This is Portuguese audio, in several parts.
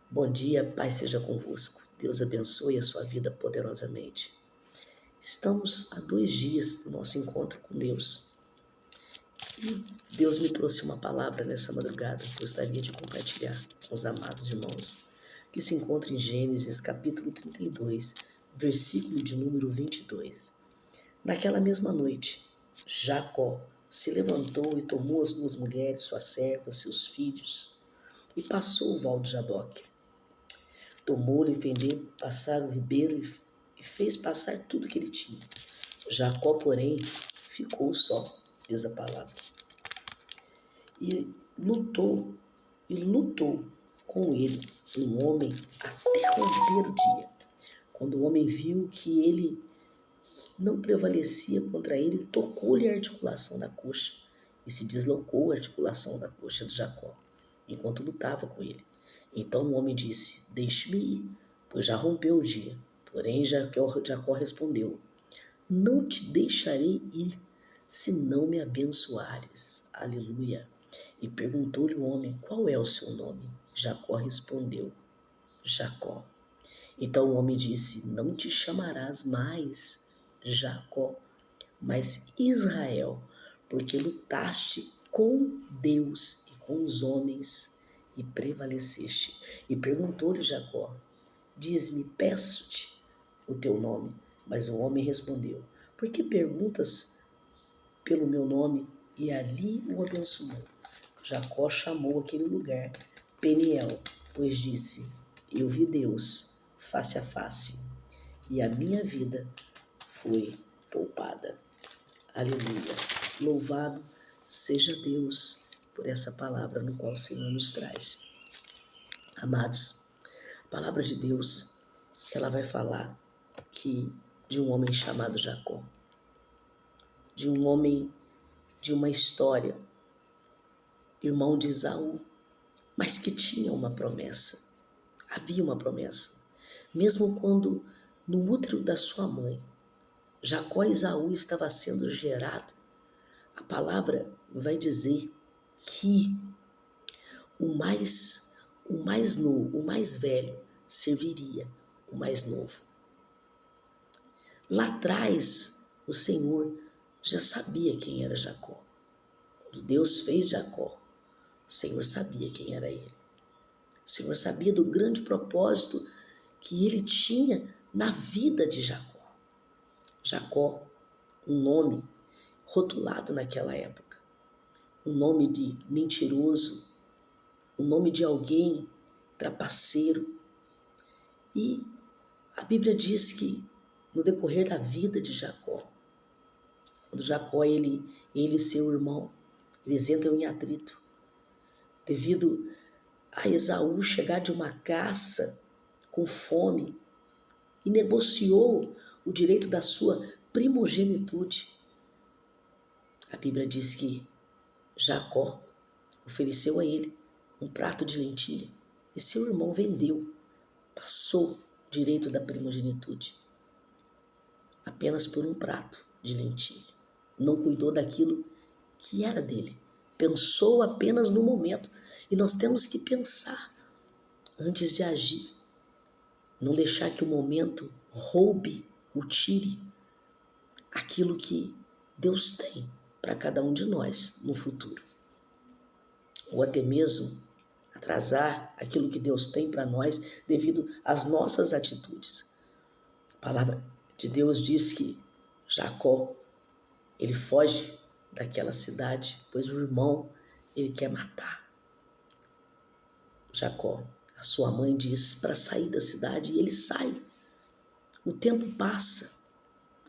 Bom dia, paz seja convosco. Deus abençoe a sua vida poderosamente. Estamos há 2 dias do nosso encontro com Deus. E Deus me trouxe uma palavra nessa madrugada que gostaria de compartilhar com os amados irmãos, que se encontra em Gênesis capítulo 32, versículo de número 22. Naquela mesma noite, Jacó se levantou e tomou as 2 mulheres, suas servas, seus filhos, e passou o val de Jaboque. Tomou-lhe e fendeu passar o ribeiro e fez passar tudo que ele tinha. Jacó, porém, ficou só, diz a palavra, e lutou com ele um homem até romper o dia. Quando o homem viu que ele não prevalecia contra ele, tocou-lhe a articulação da coxa e se deslocou a articulação da coxa de Jacó, enquanto lutava com ele. Então o homem disse: Deixe-me ir, pois já rompeu o dia. Porém Jacó respondeu: Não te deixarei ir, se não me abençoares. Aleluia. E perguntou-lhe o homem: Qual é o seu nome? Jacó respondeu: Jacó. Então o homem disse: Não te chamarás mais Jacó, mas Israel, porque lutaste com Deus e com os homens e prevaleceste. E perguntou-lhe Jacó: Diz-me, peço-te o teu nome. Mas o homem respondeu: Por que perguntas pelo meu nome? E ali o abençoou. Jacó chamou aquele lugar Peniel, pois disse: Eu vi Deus face a face, e a minha vida foi poupada. Aleluia. Louvado seja Deus por essa palavra no qual o Senhor nos traz. Amados, a palavra de Deus, ela vai falar que de um homem chamado Jacó, de um homem de uma história, irmão de Esaú, mas que tinha uma promessa. Havia uma promessa. Mesmo quando no útero da sua mãe, Jacó e Esaú estava sendo gerado, a palavra vai dizer que o mais velho serviria o mais novo. Lá atrás, o Senhor já sabia quem era Jacó. Quando Deus fez Jacó, o Senhor sabia quem era ele. O Senhor sabia do grande propósito que ele tinha na vida de Jacó. Jacó, um nome rotulado naquela época, um nome de mentiroso, um nome de alguém trapaceiro. E a Bíblia diz que no decorrer da vida de Jacó, quando Jacó, ele e seu irmão, eles entram em atrito, devido a Esaú chegar de uma caça com fome e negociou o direito da sua primogenitude. A Bíblia diz que Jacó ofereceu a ele um prato de lentilha e seu irmão vendeu, passou o direito da primogenitude apenas por um prato de lentilha. Não cuidou daquilo que era dele. Pensou apenas no momento. E nós temos que pensar antes de agir. Não deixar que o momento roube ou tire aquilo que Deus tem para cada um de nós no futuro. Ou até mesmo atrasar aquilo que Deus tem para nós devido às nossas atitudes. A palavra de Deus diz que Jacó, ele foge daquela cidade, pois o irmão, ele quer matar Jacó. A sua mãe diz para sair da cidade e ele sai. O tempo passa,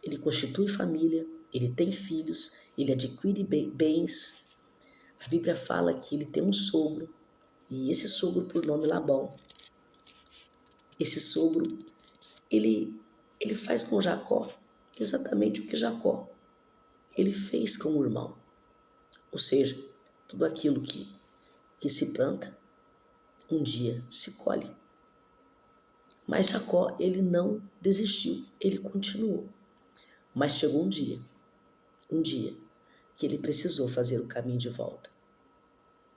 ele constitui família, ele tem filhos, ele adquire bens. A Bíblia fala que ele tem um sogro, e esse sogro por nome Labão. Esse sogro, ele faz com Jacó exatamente o que Jacó ele fez com o irmão. Ou seja, tudo aquilo que se planta, um dia se colhe. Mas Jacó, ele não desistiu, ele continuou. Mas chegou um dia que ele precisou fazer o caminho de volta.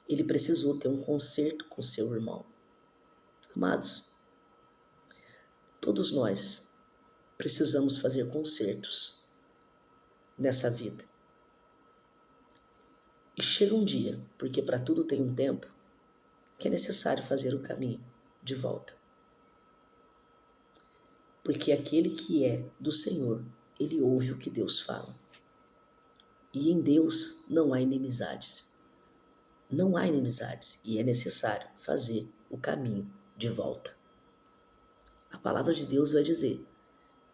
Ele precisou ter um concerto com seu irmão. Amados, todos nós precisamos fazer concertos nessa vida. E chega um dia, porque para tudo tem um tempo, que é necessário fazer o caminho de volta. Porque aquele que é do Senhor, ele ouve o que Deus fala. E em Deus não há inimizades. Não há inimizades e é necessário fazer o caminho de volta. A palavra de Deus vai dizer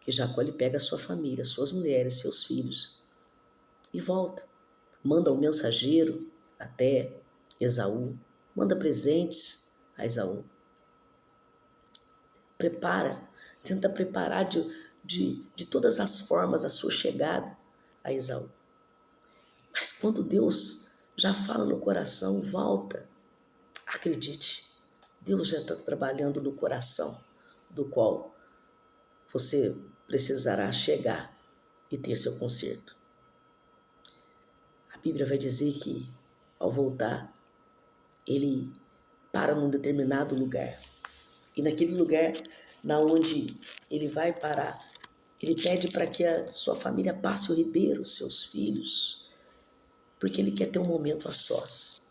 que Jacó ele pega a sua família, suas mulheres, seus filhos e volta. Manda um mensageiro até Esaú, manda presentes a Esaú. Tenta preparar de todas as formas a sua chegada a Esaú. Mas quando Deus já fala no coração, volta, acredite, Deus já está trabalhando no coração do qual você precisará chegar e ter seu conserto. A Bíblia vai dizer que, ao voltar, ele para num determinado lugar. E naquele lugar, na onde ele vai parar, ele pede para que a sua família passe o ribeiro, seus filhos, porque ele quer ter um momento a sós.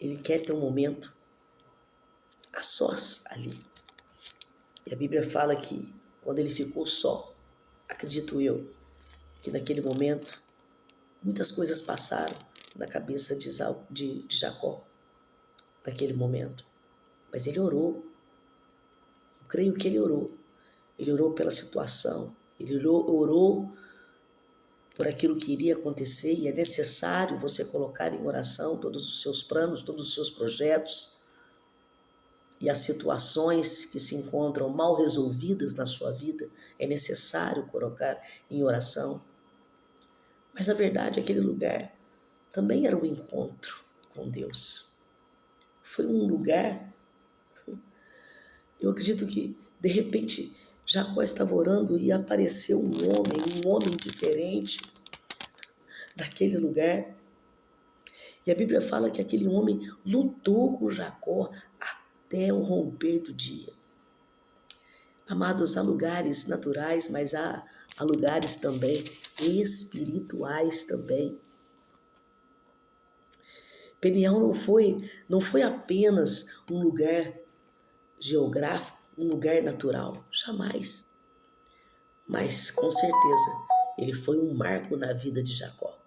Ele quer ter um momento a sós ali. E a Bíblia fala que quando ele ficou só, acredito eu, que naquele momento muitas coisas passaram na cabeça de Jacó, naquele momento. Mas ele orou. Eu creio que ele orou. Ele orou pela situação, ele orou por aquilo que iria acontecer, e é necessário você colocar em oração todos os seus planos, todos os seus projetos e as situações que se encontram mal resolvidas na sua vida, é necessário colocar em oração. Mas na verdade aquele lugar também era um encontro com Deus. Foi um lugar, eu acredito que de repente Jacó estava orando e apareceu um homem diferente daquele lugar. E a Bíblia fala que aquele homem lutou com Jacó até o romper do dia. Amados, há lugares naturais, mas há lugares também espirituais também. Peniel não foi apenas um lugar geográfico, um lugar natural, jamais. Mas com certeza ele foi um marco na vida de Jacó.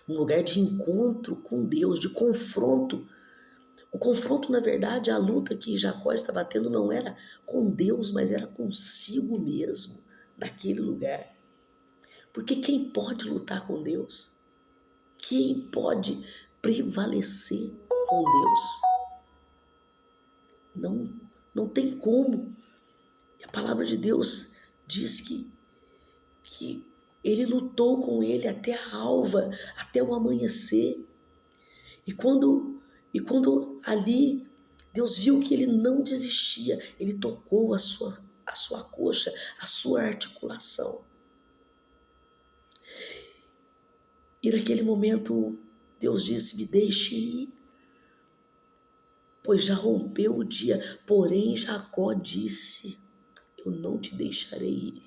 Um lugar de encontro com Deus, de confronto. O confronto, na verdade, a luta que Jacó estava tendo não era com Deus, mas era consigo mesmo, naquele lugar. Porque quem pode lutar com Deus? Quem pode prevalecer com Deus? Não tem como. E a palavra de Deus diz que ele lutou com ele até a alva, até o amanhecer. E quando ali Deus viu que ele não desistia, ele tocou a sua coxa, a sua articulação. E naquele momento Deus disse: me deixe ir, pois já rompeu o dia. Porém Jacó disse: eu não te deixarei ir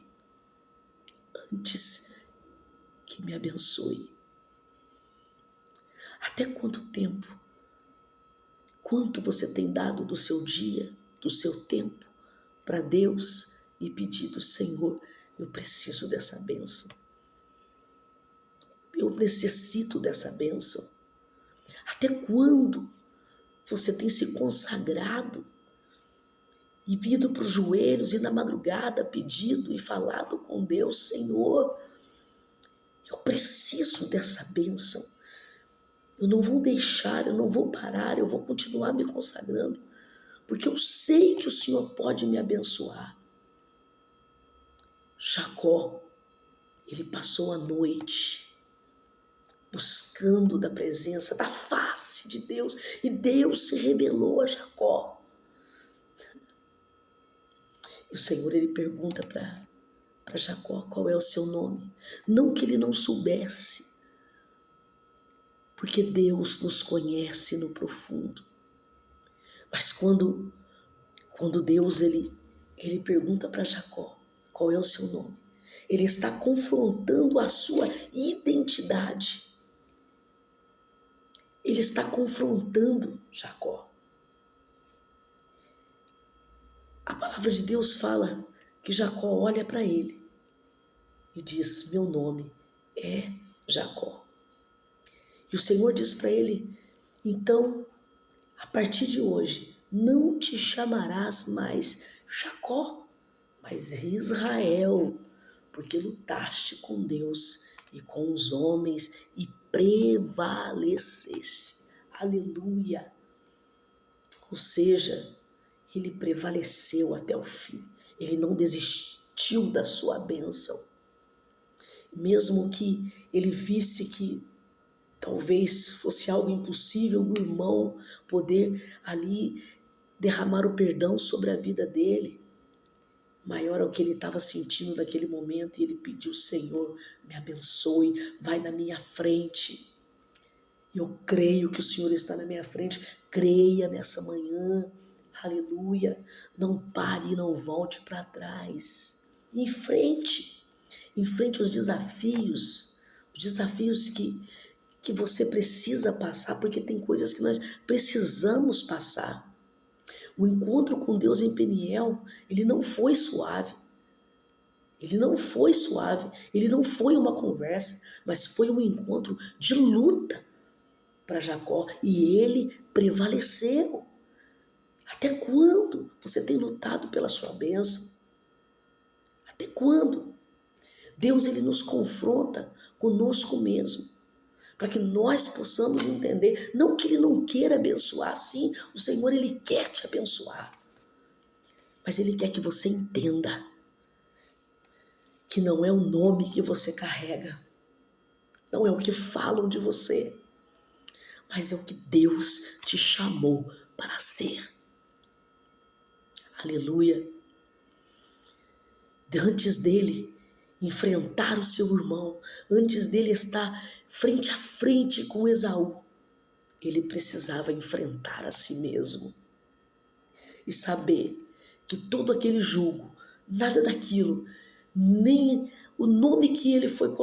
antes que me abençoe. Até quanto tempo? Quanto você tem dado do seu dia, do seu tempo para Deus e pedido: Senhor, eu preciso dessa bênção. Eu necessito dessa bênção. Até quando você tem se consagrado e vindo para os joelhos e na madrugada pedido e falado com Deus: Senhor, eu preciso dessa bênção. Eu não vou deixar, eu não vou parar, eu vou continuar me consagrando, porque eu sei que o Senhor pode me abençoar. Jacó, ele passou a noite buscando da presença, da face de Deus, e Deus se revelou a Jacó. E o Senhor, ele pergunta para Jacó qual é o seu nome. Não que ele não soubesse, porque Deus nos conhece no profundo. Mas quando Deus ele pergunta para Jacó qual é o seu nome, ele está confrontando a sua identidade. Ele está confrontando Jacó. A palavra de Deus fala que Jacó olha para ele e diz: meu nome é Jacó. E o Senhor diz para ele: então, a partir de hoje, não te chamarás mais Jacó, mas Israel, porque lutaste com Deus e com os homens e prevaleceste. Aleluia! Ou seja, ele prevaleceu até o fim. Ele não desistiu da sua bênção. Mesmo que ele visse que talvez fosse algo impossível do irmão poder ali derramar o perdão sobre a vida dele, maior é o que ele estava sentindo naquele momento, e ele pediu: Senhor, me abençoe, vai na minha frente. Eu creio que o Senhor está na minha frente. Creia nessa manhã. Aleluia. Não pare e não volte para trás. Enfrente. Enfrente os desafios que você precisa passar, porque tem coisas que nós precisamos passar. O encontro com Deus em Peniel, ele não foi suave. Ele não foi suave. Ele não foi uma conversa, mas foi um encontro de luta para Jacó, e ele prevaleceu. Até quando você tem lutado pela sua bênção? Até quando? Deus, ele nos confronta conosco mesmo, para que nós possamos entender, não que ele não queira abençoar, sim, o Senhor, ele quer te abençoar, mas ele quer que você entenda que não é o nome que você carrega, não é o que falam de você, mas é o que Deus te chamou para ser. Aleluia. Antes dele enfrentar o seu irmão, antes dele estar frente a frente com Esaú, ele precisava enfrentar a si mesmo e saber que todo aquele jugo, nada daquilo, nem o nome que foi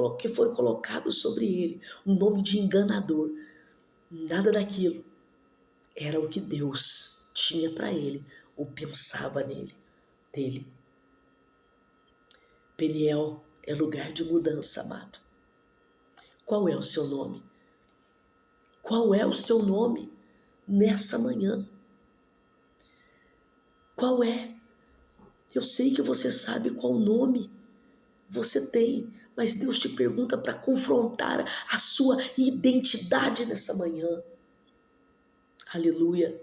colocado sobre ele, um nome de enganador, nada daquilo era o que Deus tinha para ele ou pensava dele. Peniel é lugar de mudança, amado. Qual é o seu nome? Qual é o seu nome nessa manhã? Qual é? Eu sei que você sabe qual nome você tem, mas Deus te pergunta para confrontar a sua identidade nessa manhã. Aleluia.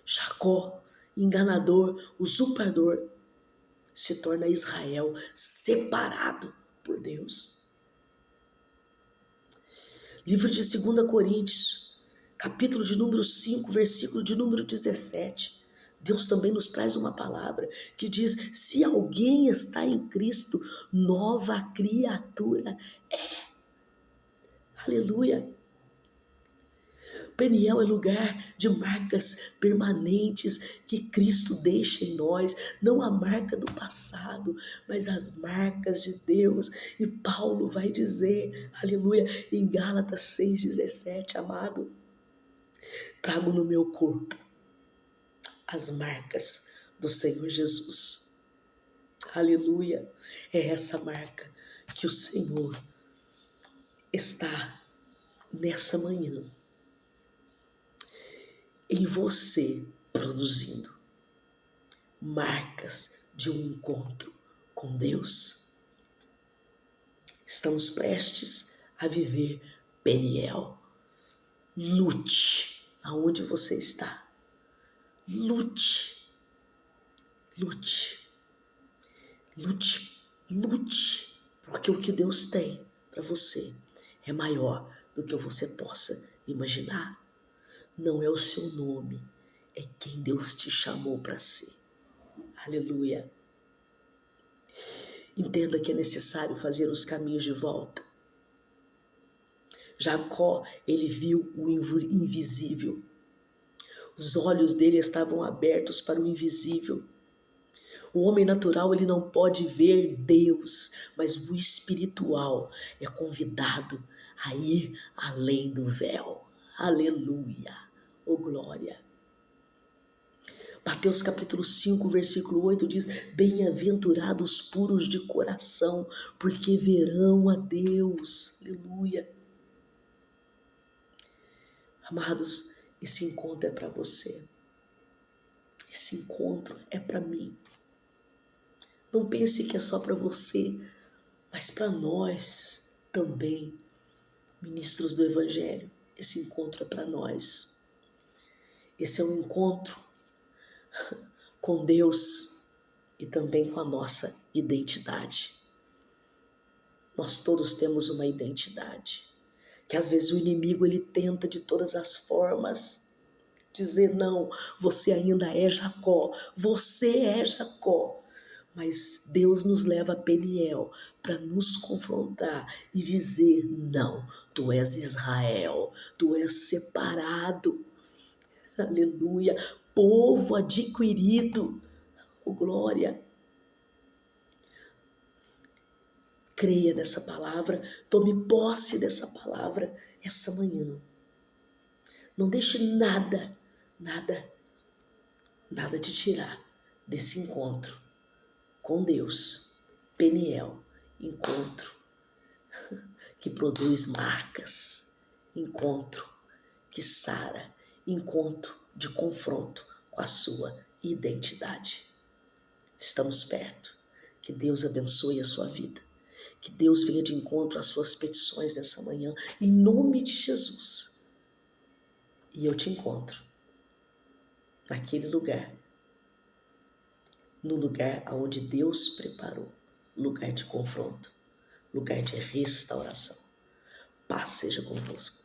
Jacó, enganador, usurpador, se torna Israel, separado por Deus. Livro de 2 Coríntios, capítulo de número 5, versículo de número 17. Deus também nos traz uma palavra que diz: se alguém está em Cristo, nova criatura é. Aleluia. Peniel é lugar de marcas permanentes que Cristo deixa em nós, não a marca do passado, mas as marcas de Deus. E Paulo vai dizer, aleluia, em Gálatas 6,17, amado, trago no meu corpo as marcas do Senhor Jesus. Aleluia, é essa marca que o Senhor está nessa manhã em você, produzindo marcas de um encontro com Deus. Estamos prestes a viver Peniel. Lute aonde você está. Lute, lute, lute, lute, porque o que Deus tem para você é maior do que você possa imaginar. Não é o seu nome, é quem Deus te chamou para ser. Aleluia. Entenda que é necessário fazer os caminhos de volta. Jacó, ele viu o invisível. Os olhos dele estavam abertos para o invisível. O homem natural ele não pode ver Deus, mas o espiritual é convidado a ir além do véu. Aleluia! Oh glória! Mateus capítulo 5, versículo 8 diz: bem-aventurados puros de coração, porque verão a Deus. Aleluia! Amados, esse encontro é para você. Esse encontro é para mim. Não pense que é só para você, mas para nós também, ministros do Evangelho. Esse encontro é para nós. Esse é um encontro com Deus e também com a nossa identidade. Nós todos temos uma identidade, que às vezes o inimigo ele tenta de todas as formas dizer não, você ainda é Jacó, você é Jacó. Mas Deus nos leva a Peniel para nos confrontar e dizer não, tu és Israel, tu és separado, aleluia, povo adquirido, oh glória. Creia nessa palavra, tome posse dessa palavra essa manhã. Não deixe nada te tirar desse encontro com Deus. Peniel, encontro que produz marcas, encontro que sara, encontro de confronto com a sua identidade. Estamos perto. Que Deus abençoe a sua vida. Que Deus venha de encontro às suas petições nessa manhã, em nome de Jesus. E eu te encontro naquele lugar, no lugar onde Deus preparou, lugar de confronto, lugar de restauração. Paz seja convosco.